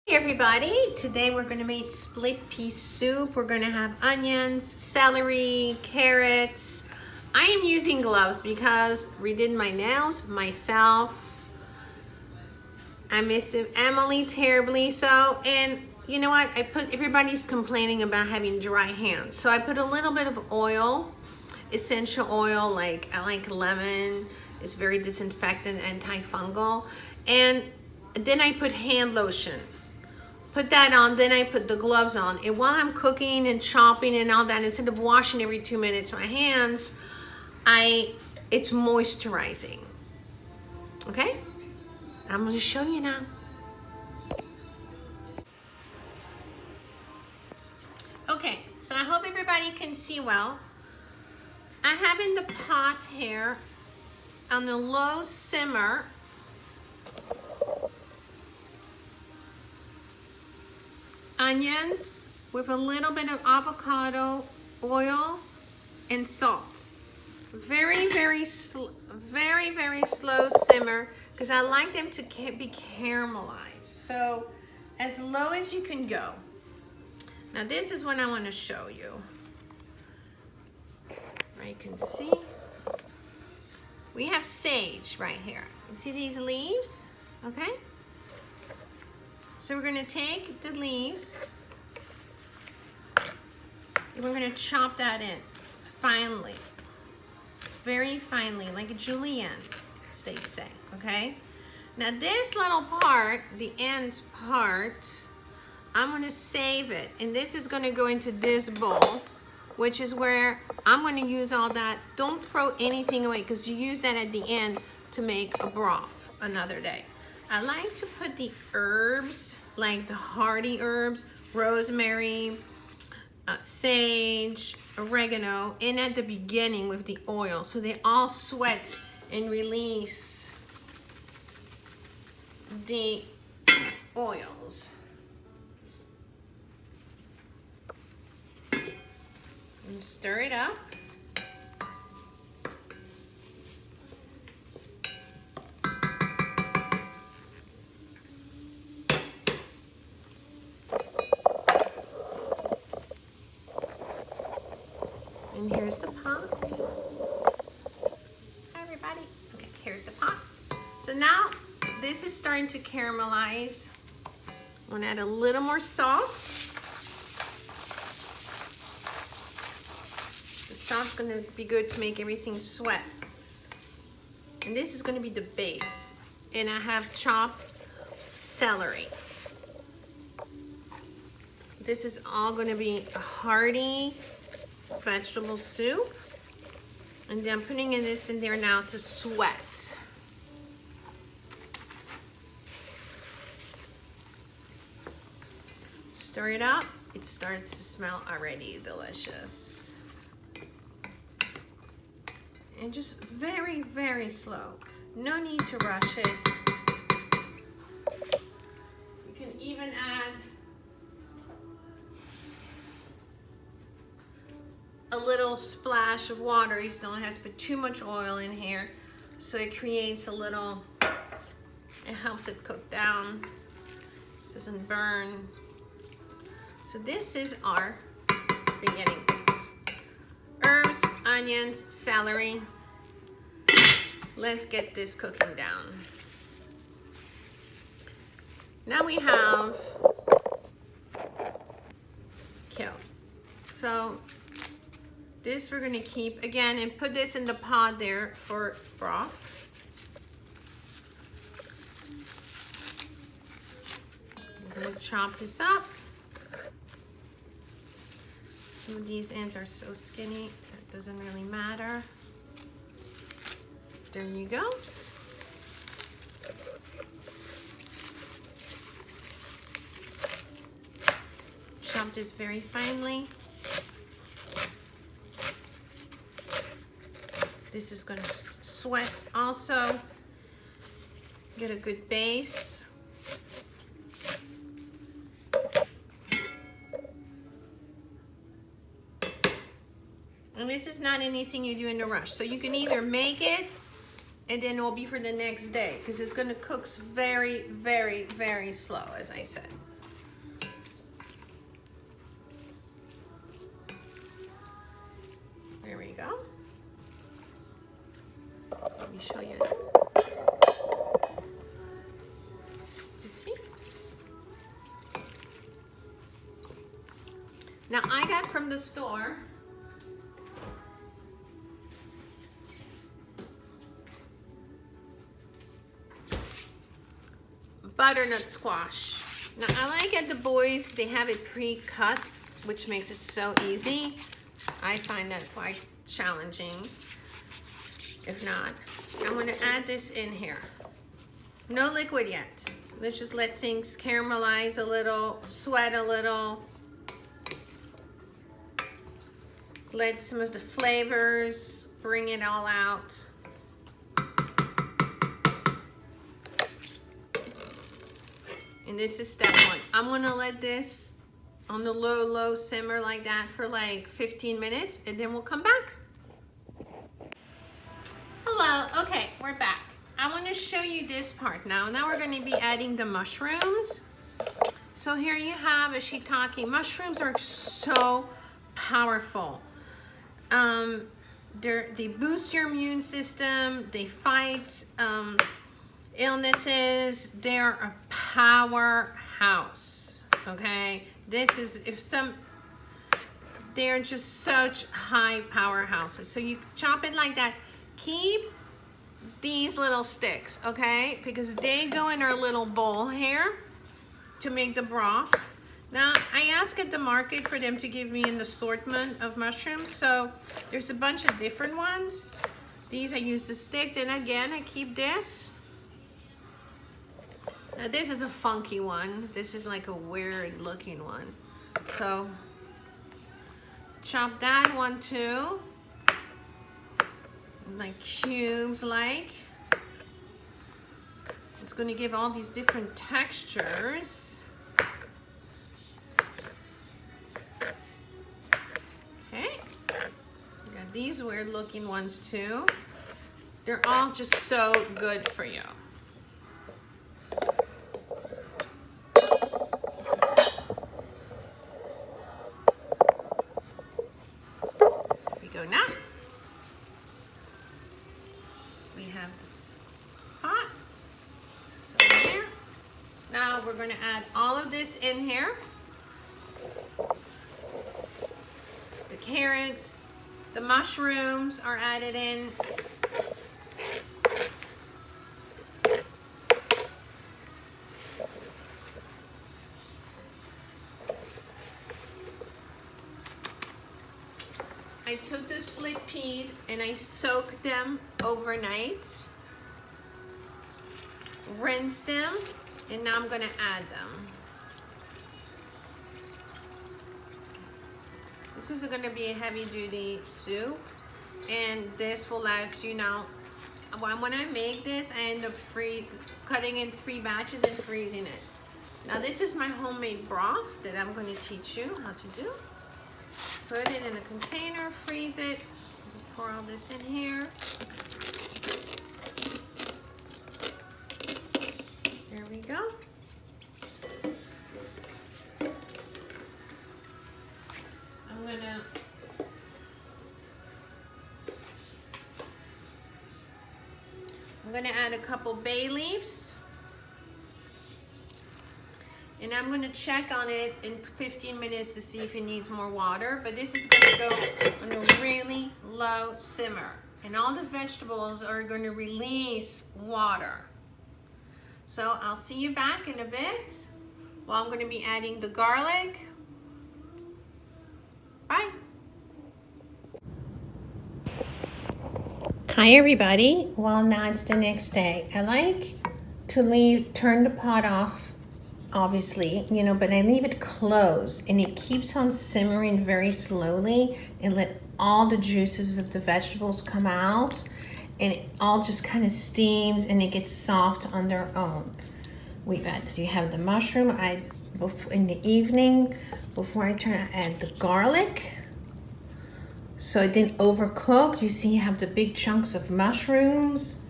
Hey everybody, today we're going to make split pea soup. We're going to have onions, celery, carrots. I am using gloves because I redid my nails myself. I miss Emily terribly so, and you know what, everybody's complaining about having dry hands, so I put a little bit of oil, essential oil, like I like lemon. It's very disinfectant, antifungal, and then I put hand lotion. Put that on, then I put the gloves on. And while I'm cooking and chopping and all that, instead of washing every 2 minutes my hands, it's moisturizing. Okay? I'm gonna show you now. Okay, so I hope everybody can see well. I have in the pot here on the low simmer onions with a little bit of avocado oil and salt. Very, very slow simmer because I like them to be caramelized. So as low as you can go. Now this is what I want to show you. Right, you can see. We have sage right here. You see these leaves? Okay? So we're going to take the leaves and we're going to chop that in finely, very finely, like a julienne, as they say, okay? Now this little part, the end part, I'm going to save it, and this is going to go into this bowl, which is where I'm going to use all that. Don't throw anything away because you use that at the end to make a broth another day. I like to put the herbs, like the hardy herbs, rosemary, sage, oregano, in at the beginning with the oil, so they all sweat and release the oils. And stir it up. And here's the pot. Hi everybody. Okay, here's the pot. So now this is starting to caramelize. I'm gonna add a little more salt. The salt's gonna be good to make everything sweat. And this is gonna be the base. And I have chopped celery. This is all gonna be a hearty vegetable soup, and then I'm putting this in there now to sweat. Stir it up. It starts to smell already delicious. And just very, very slow. No need to rush it. You can even add a little splash of water. You don't have to put too much oil in here, so it creates a little, it helps it cook down, doesn't burn. So this is our beginning base. Herbs, onions, celery. Let's get this cooking down. Now we have kale. So this we're gonna keep again and put this in the pot there for broth. I'm gonna chop this up. Some of these ends are so skinny, it doesn't really matter. There you go. Chop this very finely. This is going to sweat also. Get a good base. And this is not anything you do in a rush. So you can either make it and then it will be for the next day because it's going to cook very, very, very slow, as I said. me show you. You see? Now I got from the store butternut squash. Now I like at the boys, they have it pre-cut, which makes it so easy. I find that quite challenging. If not, I'm gonna add this in here. No liquid yet. Let's just let things caramelize a little, sweat a little. Let some of the flavors bring it all out. And this is step one. I'm gonna let this on the low simmer like that for like 15 minutes, and then we'll come back. Hello, okay, we're back. I wanna show you this part now. Now we're gonna be adding the mushrooms. So here you have a shiitake. Mushrooms are so powerful. They boost your immune system, they fight illnesses, they're a powerhouse, okay? This is, they're just such high powerhouses. So you chop it like that. Keep these little sticks, okay? Because they go in our little bowl here to make the broth. Now, I asked at the market for them to give me an assortment of mushrooms. So there's a bunch of different ones. These I use the stick, then again, I keep this. Now this is a funky one. This is like a weird looking one. So chop that one too. Like cubes like. It's gonna give all these different textures. Okay. You got these weird looking ones too. They're all just so good for you. Now we have this pot. So here. Now we're going to add all of this in here. The carrots, the mushrooms are added in. I took the split peas and I soaked them overnight, rinsed them, and now I'm gonna add them. This is gonna be a heavy duty soup, and this will last you now. When I make this, I end up cutting in 3 batches and freezing it. Now this is my homemade broth that I'm gonna teach you how to do. Put it in a container, freeze it, pour all this in here. There we go. I'm gonna add a couple bay leaves. And I'm gonna check on it in 15 minutes to see if it needs more water, but this is gonna go on a really low simmer. And all the vegetables are gonna release water. So I'll see you back in a bit. Well, I'm gonna be adding the garlic. Bye. Hi everybody. Well, now it's the next day. I like to turn the pot off, obviously, but I leave it closed and it keeps on simmering very slowly and let all the juices of the vegetables come out, and it all just kind of steams and it gets soft on their own. You have the mushroom. In the evening, before I add the garlic, so it didn't overcook. You see, you have the big chunks of mushrooms,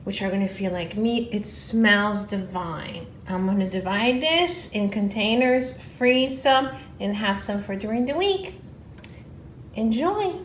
which are gonna feel like meat. It smells divine. I'm gonna divide this in containers, freeze some, and have some for during the week. Enjoy.